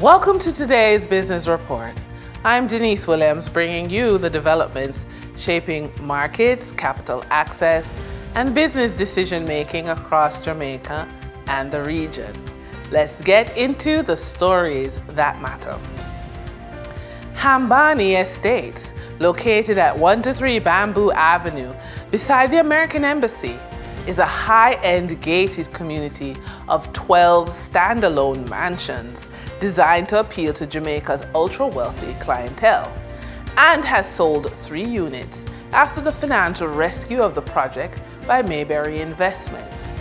Welcome to today's Business Report. I'm Denise Williams, bringing you the developments shaping markets, capital access, and business decision-making across Jamaica and the region. Let's get into the stories that matter. Hambani Estates, located at 1-3 Bamboo Avenue beside the American Embassy, is a high-end gated community of 12 standalone mansions designed to appeal to Jamaica's ultra-wealthy clientele, and has sold 3 units after the financial rescue of the project by Mayberry Investments.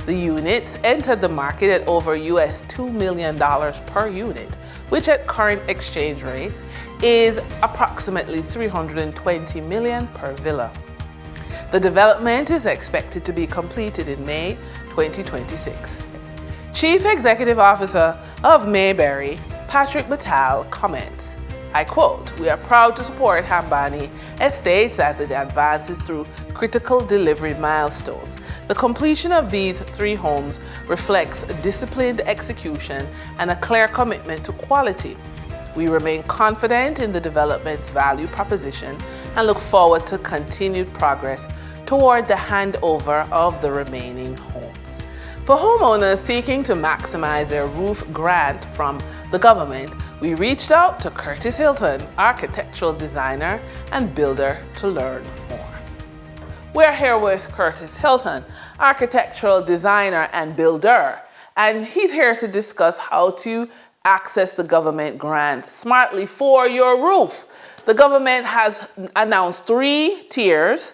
The units entered the market at over $2 million per unit, which at current exchange rates is approximately $320 million per villa. The development is expected to be completed in May 2026. Chief Executive Officer of Mayberry, Patrick Batal, comments, I quote, "We are proud to support Hambani Estates as it advances through critical delivery milestones. The completion of these 3 homes reflects disciplined execution and a clear commitment to quality. We remain confident in the development's value proposition and look forward to continued progress toward the handover of the remaining homes." For homeowners seeking to maximize their roof grant from the government, we reached out to Curtis Hilton, architectural designer and builder, to learn more. We're here with Curtis Hilton, architectural designer and builder, and he's here to discuss how to access the government grants smartly for your roof. The government has announced 3 tiers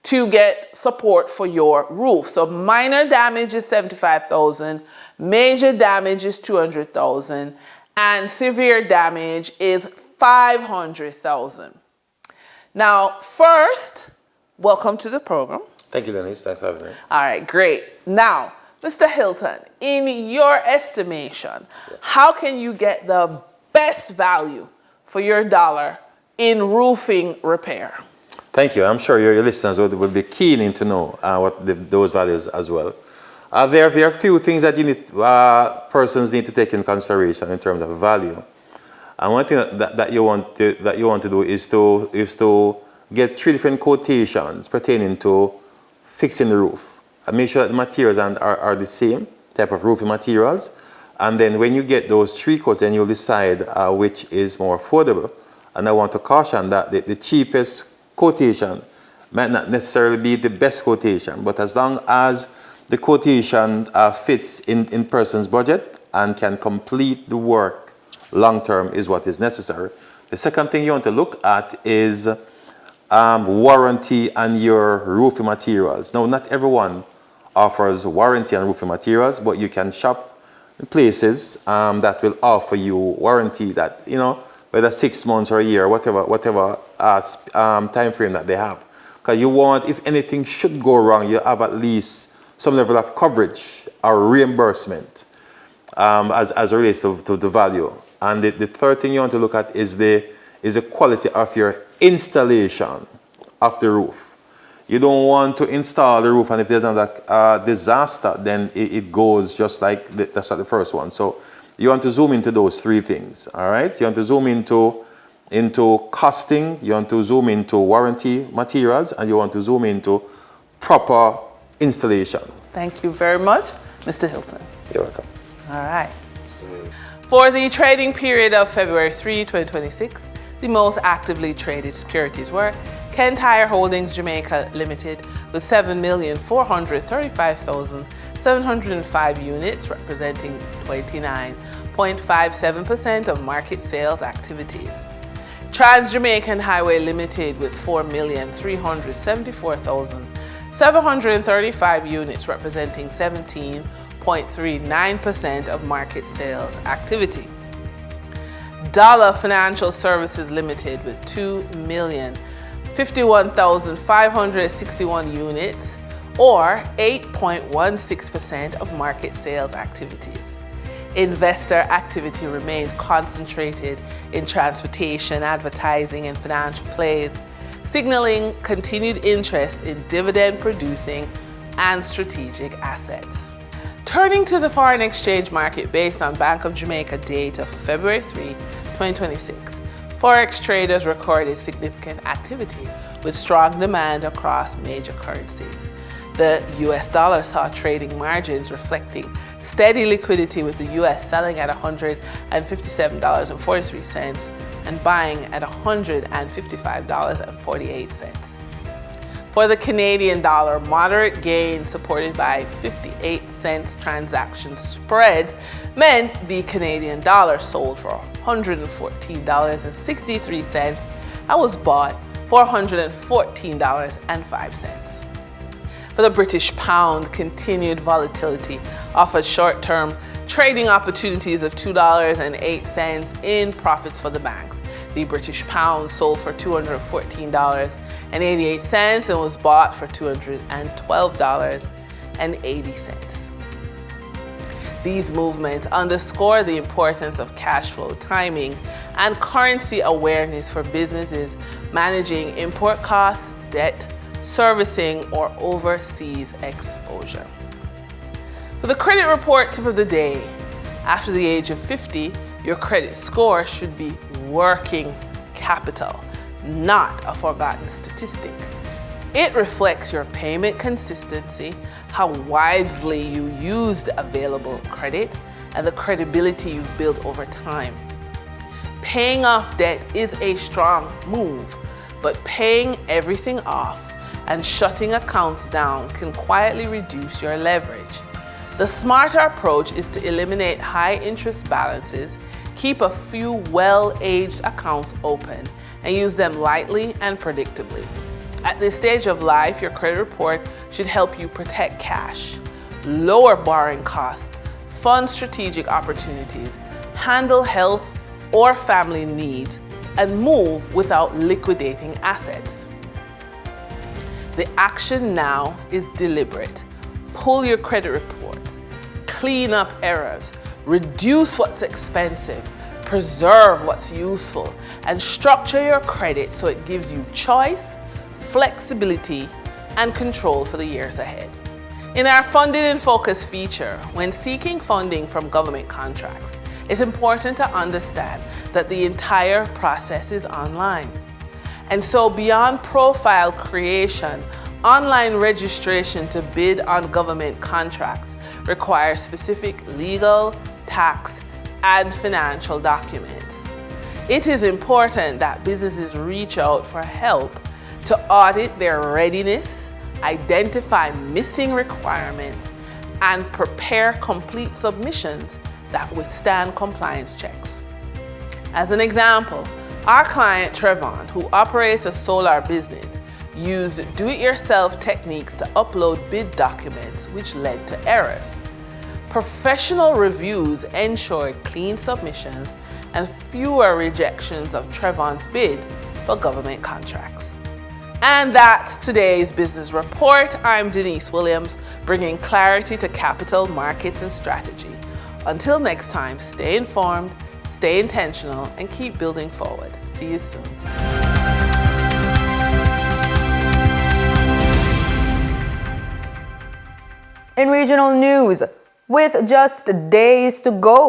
to get support for your roof. So minor damage is $75,000, major damage is $200,000, and severe damage is $500,000. Now, first, welcome to the program. Thank you, Denise. Thanks for having me. All right, great. Now, Mr. Hilton, in your estimation, how can you get the best value for your dollar in roofing repair? Thank you. I'm sure your listeners will be keen to know those values as well. There are a few things that persons need to take in consideration in terms of value. And one thing that you want to do is to get 3 different quotations pertaining to fixing the roof. And make sure that the materials are the same type of roofing materials. And then when you get those 3 quotes, then you'll decide which is more affordable. And I want to caution that the cheapest quotation might not necessarily be the best quotation, but as long as the quotation fits in person's budget and can complete the work long term is what is necessary. The second thing you want to look at is warranty on your roofing materials. Now, not everyone offers warranty on roofing materials, but you can shop in places that will offer you warranty that, whether 6 months or a year, whatever time frame that they have. Because you want, if anything should go wrong, you have at least some level of coverage or reimbursement as it relates to the value. And the third thing you want to look at is the quality of your installation of the roof. You don't want to install the roof, and if there's a disaster, then it goes just like that's not the first one. So you want to zoom into those 3 things, all right? You want to zoom into costing, you want to zoom into warranty materials, and you want to zoom into proper installation. Thank you very much, Mr. Hilton. You're welcome. All right. For the trading period of February 3, 2026, the most actively traded securities were Kent Tire Holdings Jamaica Limited with 7,435,705 units, representing 29.57% of market sales activities. Trans-Jamaican Highway Limited with 4,374,735 units, representing 17.39% of market sales activity. Dollar Financial Services Limited with 2,051,561 units, or 8.16% of market sales activities. Investor activity remained concentrated in transportation, advertising, and financial plays, signaling continued interest in dividend-producing and strategic assets. Turning to the foreign exchange market based on Bank of Jamaica data for February 3, 2026, Forex traders recorded significant activity with strong demand across major currencies. The US dollar saw trading margins reflecting steady liquidity, with the US selling at $157.43 and buying at $155.48. For the Canadian dollar, moderate gains supported by 58-cent transaction spreads meant the Canadian dollar sold for $114.63 and was bought for $114.05. For the British pound, continued volatility offered short-term trading opportunities of $2.08 in profits for the banks. The British pound sold for $214.88 and was bought for $212.80. These movements underscore the importance of cash flow timing and currency awareness for businesses managing import costs, debt servicing, or overseas exposure. For the credit report tip of the day, after the age of 50, your credit score should be working capital, not a forgotten statistic. It reflects your payment consistency, how wisely you used available credit, and the credibility you've built over time. Paying off debt is a strong move, but paying everything off and shutting accounts down can quietly reduce your leverage. The smarter approach is to eliminate high interest balances, keep a few well-aged accounts open, and use them lightly and predictably. At this stage of life, your credit report should help you protect cash, lower borrowing costs, fund strategic opportunities, handle health or family needs, and move without liquidating assets. The action now is deliberate. Pull your credit reports, clean up errors, reduce what's expensive, preserve what's useful, and structure your credit so it gives you choice, flexibility, and control for the years ahead. In our Funded in Focus feature, when seeking funding from government contracts, it's important to understand that the entire process is online. And so beyond profile creation, online registration to bid on government contracts requires specific legal, tax, and financial documents. It is important that businesses reach out for help to audit their readiness, identify missing requirements, and prepare complete submissions that withstand compliance checks. As an example, our client Trevon, who operates a solar business, used do-it-yourself techniques to upload bid documents, which led to errors. Professional reviews ensured clean submissions and fewer rejections of Trevon's bid for government contracts. And that's today's business report. I'm Denise Williams, bringing clarity to capital markets and strategy. Until next time, stay informed, stay intentional, and keep building forward. See you soon. In regional news, with just days to go